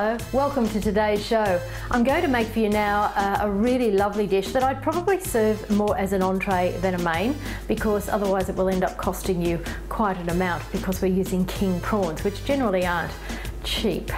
Hello, welcome to today's show. I'm going to make for you now a really lovely dish that I'd probably serve more as an entree than a main, because otherwise it will end up costing you quite an amount, because we're using king prawns, which generally aren't cheap.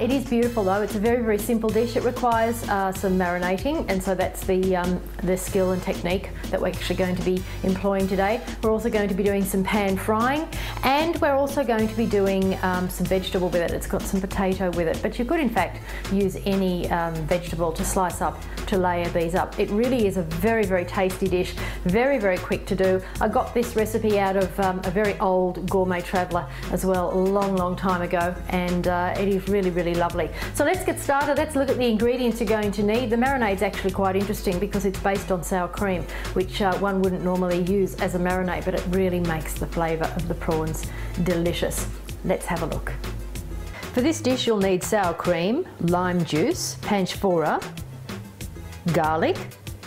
It is beautiful though. It's a very, very simple dish. It requires some marinating, and so that's the skill and technique that we're actually going to be employing today. We're also going to be doing some pan frying, and we're also going to be doing some vegetable with it. It's got some potato with it, but you could in fact use any vegetable to slice up to layer these up. It really is a very, very tasty dish, very, very quick to do. I got this recipe out of a very old gourmet traveller as well, a long, long time ago, and it is really, really lovely. So let's get started. Let's look at the ingredients you're going to need. The marinade's actually quite interesting because it's based on sour cream, which one wouldn't normally use as a marinade, but it really makes the flavour of the prawns delicious. Let's have a look. For this dish you'll need sour cream, lime juice, panchphora, garlic,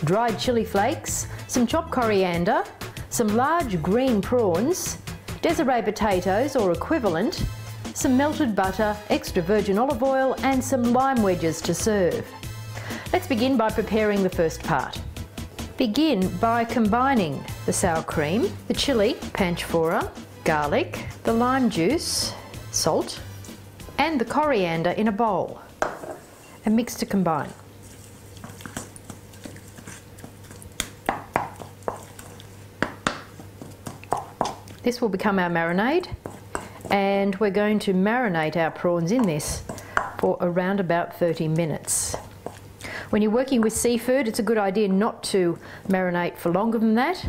dried chili flakes, some chopped coriander, some large green prawns, Desiree potatoes or equivalent, some melted butter, extra virgin olive oil and some lime wedges to serve. Let's begin by preparing the first part. Begin by combining the sour cream, the chili, panchphora, garlic, the lime juice, salt and the coriander in a bowl and mix to combine. This will become our marinade, and we're going to marinate our prawns in this for around about 30 minutes. When you're working with seafood, it's a good idea not to marinate for longer than that,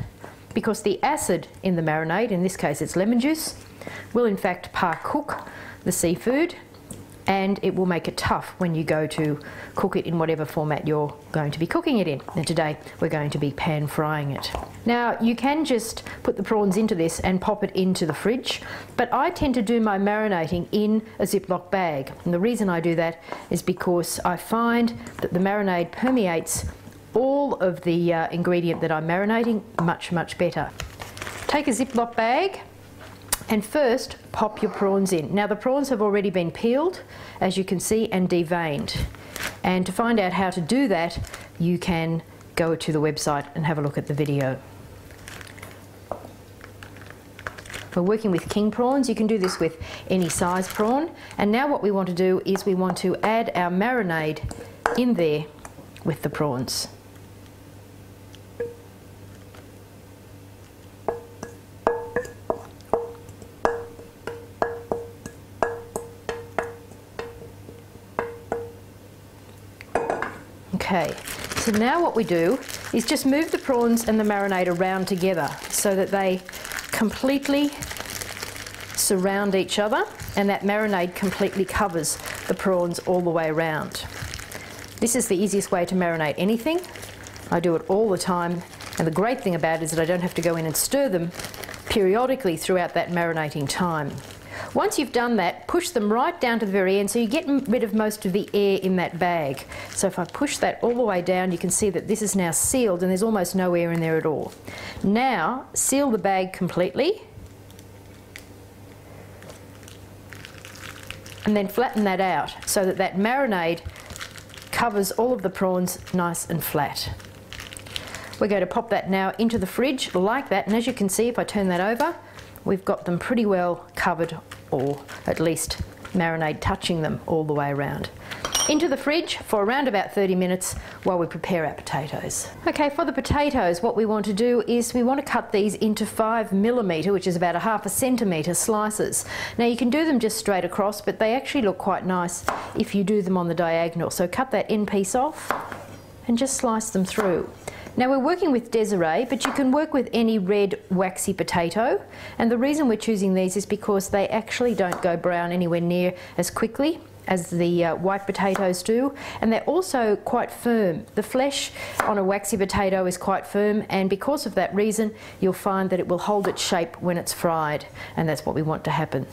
because the acid in the marinade, in this case it's lemon juice, will in fact par-cook the seafood, and it will make it tough when you go to cook it in whatever format you're going to be cooking it in. And today we're going to be pan frying it. Now you can just put the prawns into this and pop it into the fridge, but I tend to do my marinating in a Ziploc bag. And the reason I do that is because I find that the marinade permeates all of the ingredient that I'm marinating much, much better. Take a Ziploc bag and first pop your prawns in. Now the prawns have already been peeled, as you can see, and deveined. And to find out how to do that, you can go to the website and have a look at the video. We're working with king prawns. You can do this with any size prawn. And now what we want to do is we want to add our marinade in there with the prawns. Okay, so now what we do is just move the prawns and the marinade around together so that they completely surround each other, and that marinade completely covers the prawns all the way around. This is the easiest way to marinate anything. I do it all the time, and the great thing about it is that I don't have to go in and stir them periodically throughout that marinating time. Once you've done that, push them right down to the very end so you get rid of most of the air in that bag. So if I push that all the way down, you can see that this is now sealed and there's almost no air in there at all. Now seal the bag completely and then flatten that out so that that marinade covers all of the prawns nice and flat. We're going to pop that now into the fridge like that, and as you can see, if I turn that over, we've got them pretty well covered, or at least marinade touching them all the way around. Into the fridge for around about 30 minutes while we prepare our potatoes. Okay, for the potatoes, what we want to do is we want to cut these into 5mm, which is about a ½ centimetre slices. Now you can do them just straight across, but they actually look quite nice if you do them on the diagonal. So cut that end piece off and just slice them through. Now we're working with Desiree, but you can work with any red waxy potato, and the reason we're choosing these is because they actually don't go brown anywhere near as quickly as the white potatoes do, and they're also quite firm. The flesh on a waxy potato is quite firm, and because of that reason you'll find that it will hold its shape when it's fried, and that's what we want to happen.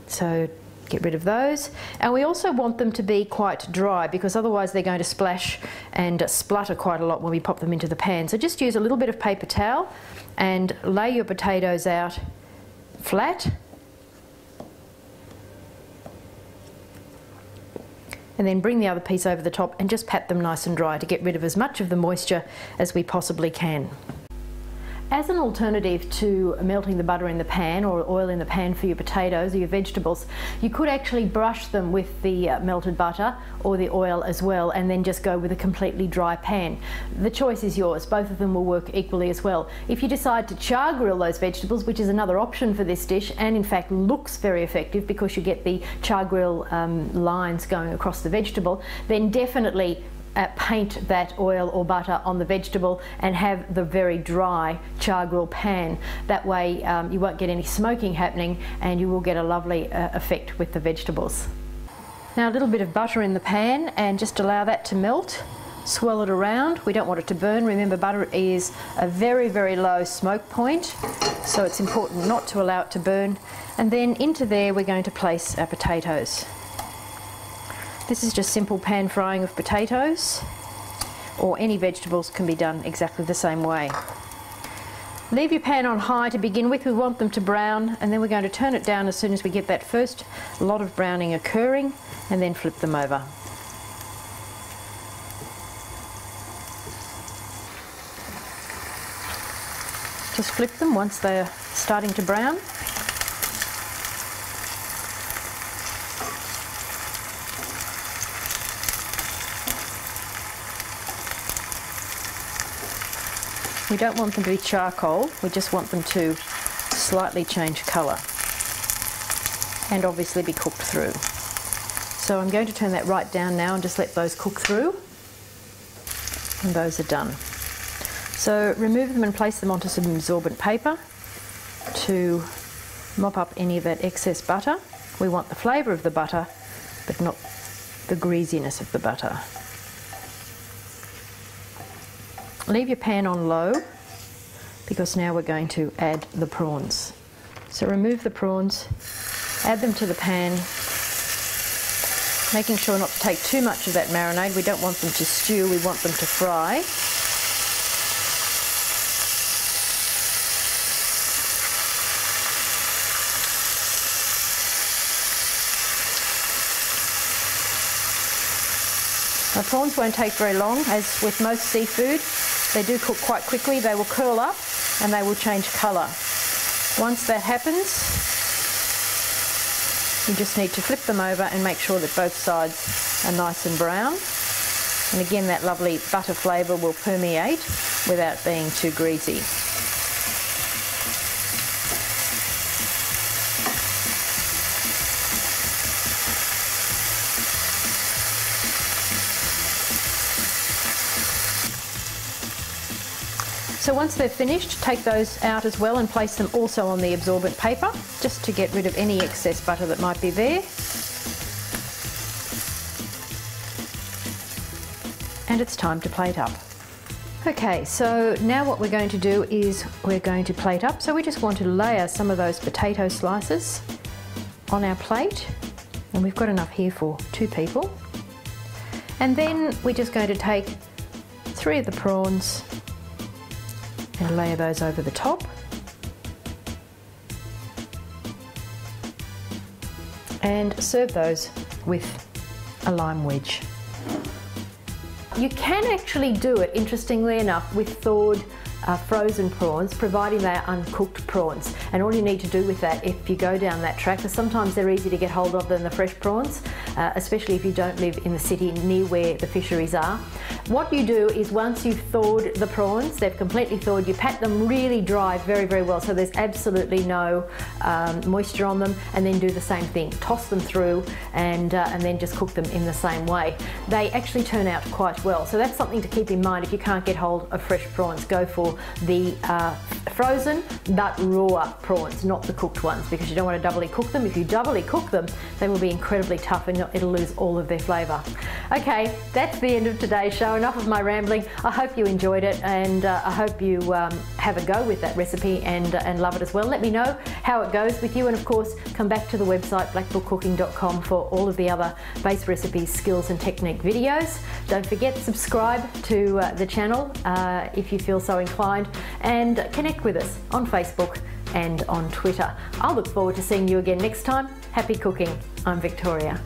So get rid of those, and we also want them to be quite dry because otherwise they're going to splash and splutter quite a lot when we pop them into the pan. So just use a little bit of paper towel and lay your potatoes out flat and then bring the other piece over the top and just pat them nice and dry to get rid of as much of the moisture as we possibly can. As an alternative to melting the butter in the pan or oil in the pan for your potatoes or your vegetables, you could actually brush them with the melted butter or the oil as well, and then just go with a completely dry pan. The choice is yours. Both of them will work equally as well. If you decide to char grill those vegetables, which is another option for this dish, and in fact looks very effective because you get the char grill lines going across the vegetable, then definitely paint that oil or butter on the vegetable and have the very dry char grill pan. That way you won't get any smoking happening, and you will get a lovely effect with the vegetables. Now a little bit of butter in the pan, and just allow that to melt. Swirl it around. We don't want it to burn. Remember, butter is a very, very low smoke point, so it's important not to allow it to burn. And then into there we're going to place our potatoes. This is just simple pan frying of potatoes, or any vegetables can be done exactly the same way. Leave your pan on high to begin with. We want them to brown, and then we're going to turn it down as soon as we get that first lot of browning occurring, and then flip them over. Just flip them once they're starting to brown. We don't want them to be charcoal, we just want them to slightly change colour and obviously be cooked through. So I'm going to turn that right down now and just let those cook through, and those are done. So remove them and place them onto some absorbent paper to mop up any of that excess butter. We want the flavour of the butter, but not the greasiness of the butter. Leave your pan on low, because now we're going to add the prawns. So remove the prawns, add them to the pan, making sure not to take too much of that marinade. We don't want them to stew, we want them to fry. Now, prawns won't take very long. As with most seafood, they do cook quite quickly. They will curl up and they will change colour. Once that happens, you just need to flip them over and make sure that both sides are nice and brown. And again, that lovely butter flavour will permeate without being too greasy. So once they're finished, take those out as well and place them also on the absorbent paper, just to get rid of any excess butter that might be there. And it's time to plate up. Okay, so now what we're going to do is we're going to plate up. So we just want to layer some of those potato slices on our plate, and we've got enough here for 2 people. And then we're just going to take 3 of the prawns and layer those over the top. And serve those with a lime wedge. You can actually do it, interestingly enough, with thawed frozen prawns, providing they are uncooked prawns. And all you need to do with that, if you go down that track, because sometimes they're easier to get hold of than the fresh prawns, especially if you don't live in the city near where the fisheries are. What you do is, once you've thawed the prawns, they've completely thawed, you pat them really dry very, very well, so there's absolutely no moisture on them, and then do the same thing. Toss them through and then just cook them in the same way. They actually turn out quite well, so that's something to keep in mind if you can't get hold of fresh prawns. Go for the frozen but raw prawns, not the cooked ones, because you don't want to doubly cook them. If you doubly cook them, they will be incredibly tough and it'll lose all of their flavour. Okay, that's the end of today's show. Enough of my rambling. I hope you enjoyed it, and I hope you have a go with that recipe and love it as well. Let me know how it goes with you, and of course come back to the website blackbookcooking.com for all of the other base recipes, skills and technique videos. Don't forget, subscribe to the channel if you feel so inclined, and connect with us on Facebook and on Twitter. I'll look forward to seeing you again next time. Happy cooking. I'm Victoria.